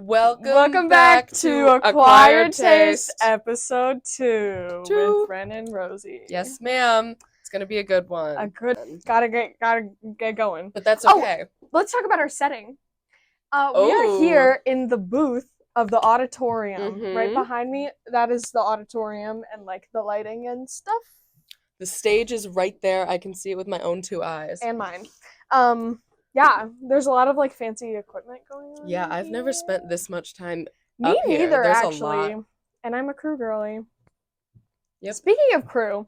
Welcome back to Acquired Taste, episode 2 with Wren and Rosie. Yes, ma'am. It's gonna be a good one. Gotta get going. But that's okay. Let's talk about our setting. We are here in the booth of the auditorium. Right behind me, that is the auditorium and like the lighting and stuff. The stage is right there. I can see it with my own 2 eyes. And mine. Yeah, there's a lot of like fancy equipment going on. Yeah, I've never spent this much time Me up here. neither, There's actually. a lot. And I'm a crew girly. Yep. Speaking of crew,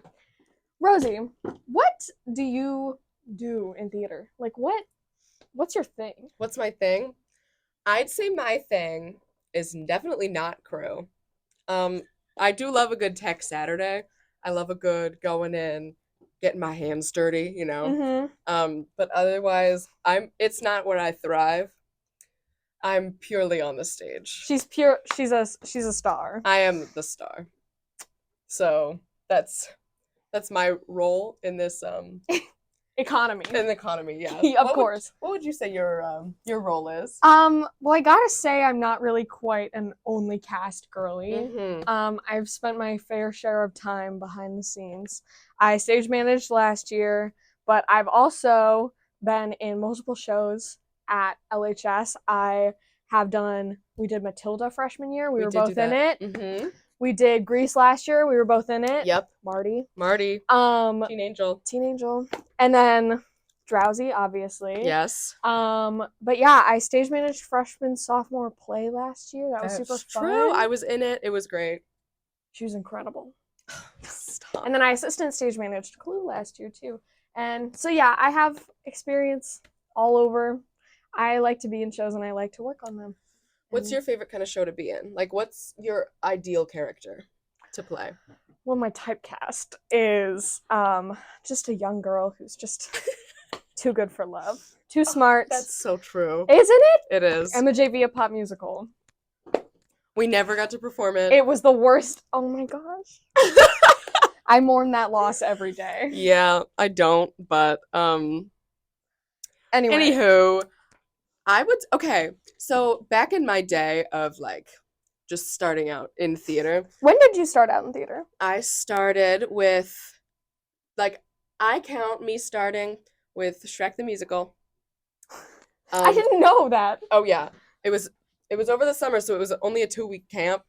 Rosie, what do you do in theater? Like, what's your thing? What's my thing? I'd say my thing is definitely not crew. I do love a good tech Saturday. I love a good going in, getting my hands dirty, you know. But otherwise, it's not where I thrive. I'm purely on the stage. She's a star. I am the star. So that's my role in this economy. In the economy, yeah. Of course. What would you say your role is? Well, I gotta say I'm not really quite an only cast girly. I've spent my fair share of time behind the scenes. I stage managed last year, but I've also been in multiple shows at LHS. We did Matilda freshman year. We were both in it. We did Grease last year. We were both in it. Yep. Marty. Teen Angel. And then Drowsy, obviously. Yes. But yeah, I stage managed freshman sophomore play last year. That was super fun. True. I was in it. It was great. She was incredible. Stop. And then I assistant stage managed Clue last year too. And so yeah, I have experience all over. I like to be in shows and I like to work on them. What's your favorite kind of show to be in? Like, what's your ideal character to play? Well, my typecast is just a young girl who's just too good for love. Too smart. That's so true. Isn't it? It is. MJ a pop musical. We never got to perform it. It was the worst. Oh my gosh. I mourn that loss every day. Yeah, I don't, but Anywho, so back in my day of like just starting out in theater. When did you start out in theater? I started with, like, I count me starting with Shrek the Musical. I didn't know that. Oh yeah, it was over the summer, so it was only a 2-week camp.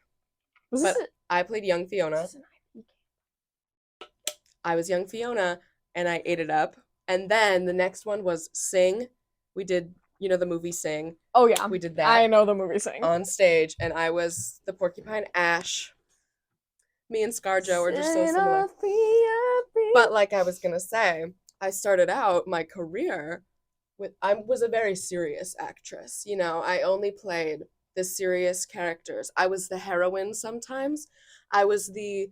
I played young Fiona. I was young Fiona, and I ate it up. And then the next one was Sing. We did, the movie Sing. Oh yeah, we did that. I know the movie Sing on stage, and I was the porcupine Ash. Me and ScarJo are just so similar. But like I was gonna say, I started out my career I was a very serious actress. I only played the serious characters. I was the heroine sometimes. I was the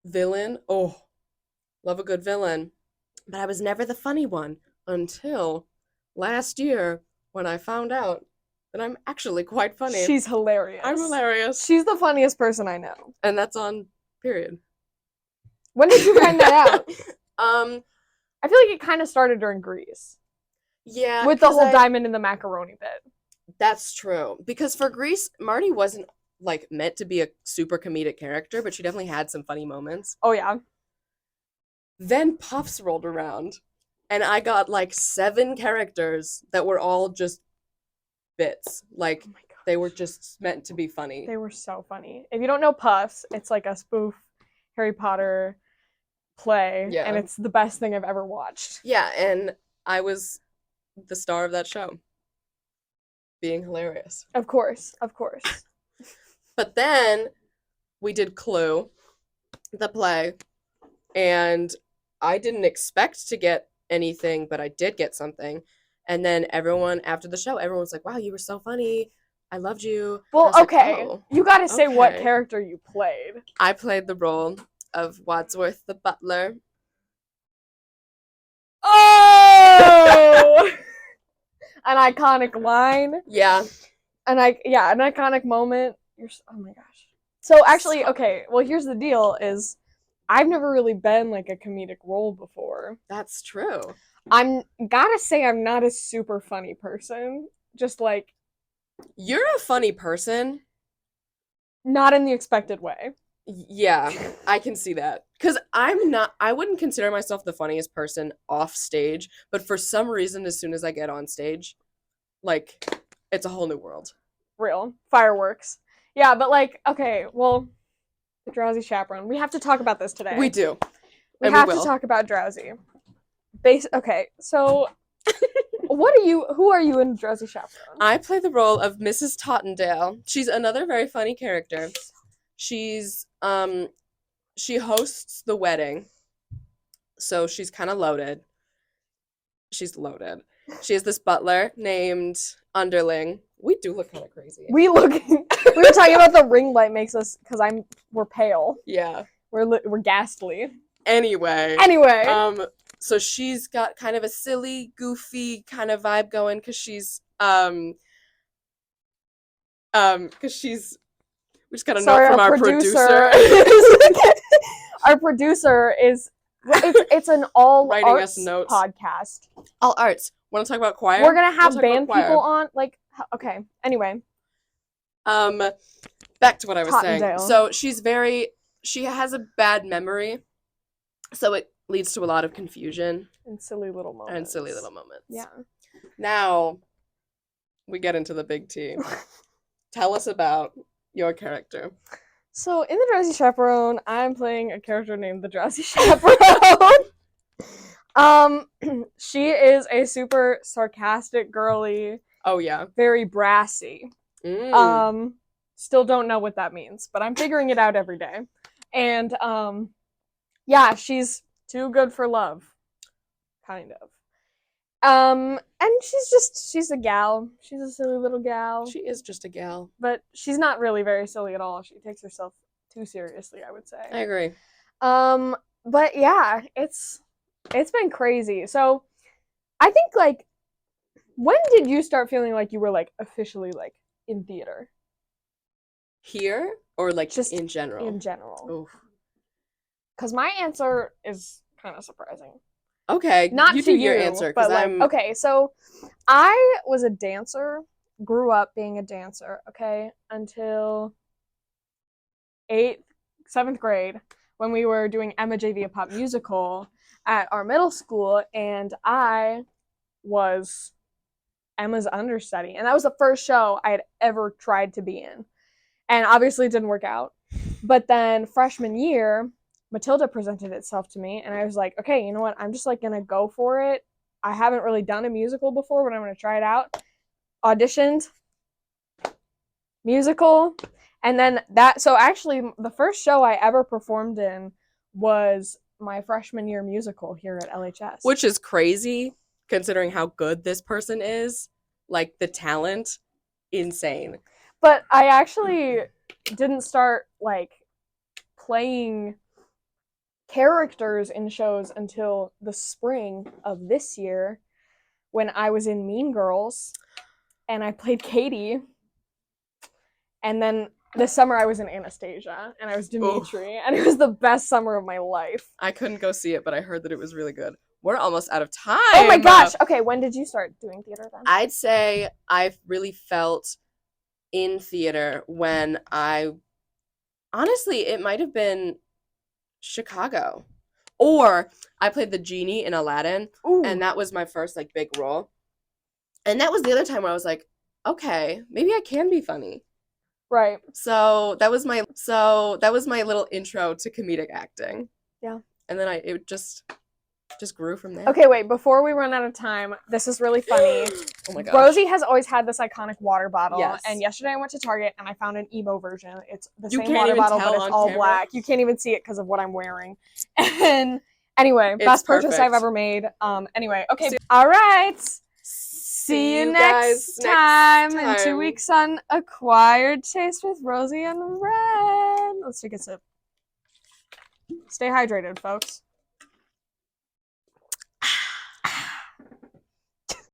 villain. Oh, love a good villain. But I was never the funny one until last year when I found out that I'm actually quite funny. She's hilarious. I'm hilarious. She's the funniest person I know. And that's on period. When did you find that out? I feel like it kind of started during Grease. Yeah. With the whole diamond in the macaroni bit. That's true. Because for Grease, Marty wasn't like meant to be a super comedic character, but she definitely had some funny moments. Oh yeah. Then Puffs rolled around, and I got like 7 characters that were all just bits. Like, they were just meant to be funny. They were so funny. If you don't know Puffs, it's like a spoof Harry Potter play, and it's the best thing I've ever watched. Yeah, and I was the star of that show. Being hilarious. Of course. But then we did Clue, the play, and I didn't expect to get anything, but I did get something. And then after the show, everyone's like, wow, you were so funny. I loved you. Well, okay. Like, you gotta say what character you played. I played the role of Wadsworth the butler. Oh! An iconic line. Yeah. An iconic moment. Oh my gosh. So actually, okay, well here's the deal is I've never really been like a comedic role before. That's true. I'm gotta say I'm not a super funny person. Just like You're a funny person. Not in the expected way. Yeah, I can see that. Because I wouldn't consider myself the funniest person off stage, but for some reason, as soon as I get on stage, like, it's a whole new world. Real. Fireworks. Yeah, but like, okay, well, the Drowsy Chaperone. We have to talk about this today. We do. We and have we to will. talk about Drowsy. Okay, so who are you in Drowsy Chaperone? I play the role of Mrs. Tottendale. She's another very funny character. She's she hosts the wedding. So she's kind of loaded. She's loaded. She has this butler named Underling. We do look kind of crazy. We were talking about the ring light makes us, because we're pale. Yeah. We're ghastly. Anyway. So she's got kind of a silly, goofy kind of vibe going because she's we just got a note from our producer. Our producer is it's an all writing arts us notes. podcast. All arts. Want to talk about choir? We're gonna have band people on. Like, okay. Anyway. Back to what I was saying. Tottendale. So she has a bad memory, so it leads to a lot of confusion and silly little moments. Yeah. Now we get into the big T. Tell us about your character. So in the Drowsy Chaperone, I'm playing a character named the Drowsy Chaperone. She is a super sarcastic girly. Oh yeah. Very brassy. Still don't know what that means, but I'm figuring it out every day. And yeah, she's too good for love. Kind of. And she's a gal. She's a silly little gal. She is just a gal. But she's not really very silly at all. She takes herself too seriously, I would say. I agree. But yeah, it's been crazy. So I think, like, when did you start feeling like you were, like, officially, like, in theater? Here? Or, like, just in general? In general. Oof. Because my answer is kind of surprising. Okay, not you to do you, your answer, but like, I'm... Okay, so I was a dancer, grew up being a dancer, okay, until 7th grade, when we were doing Emma JV, a pop musical at our middle school, and I was Emma's understudy, and that was the first show I had ever tried to be in, and obviously it didn't work out. But then freshman year, Matilda presented itself to me, and I was like, okay, you know what? I'm just, like, gonna go for it. I haven't really done a musical before, but I'm gonna try it out. Auditioned. Musical. And then so actually, the first show I ever performed in was my freshman year musical here at LHS. Which is crazy, considering how good this person is. Like, the talent, insane. But I actually didn't start, like, playing characters in shows until the spring of this year, when I was in Mean Girls and I played Katie. And then this summer I was in Anastasia and I was Dimitri. And it was the best summer of my life. I couldn't go see it, but I heard that it was really good. We're almost out of time. Oh my gosh. Okay, when did you start doing theater then? I'd say I've really felt in theater when honestly, it might have been Chicago. Or I played the genie in Aladdin. Ooh. And that was my first, like, big role. And that was the other time where I was like, okay, maybe I can be funny. Right. So that was my little intro to comedic acting. Yeah. And then it just grew from there. Okay, wait, before we run out of time, this is really funny. Oh my gosh. Rosie has always had this iconic water bottle. Yes. And yesterday I went to Target and I found an emo version. It's the same water bottle, but it's all black. You can't even see it because of what I'm wearing. And anyway, best purchase I've ever made. Anyway, okay. All right. See you next time in 2 weeks on Acquired Taste with Rosie and Wren. Let's take a sip. Stay hydrated, folks.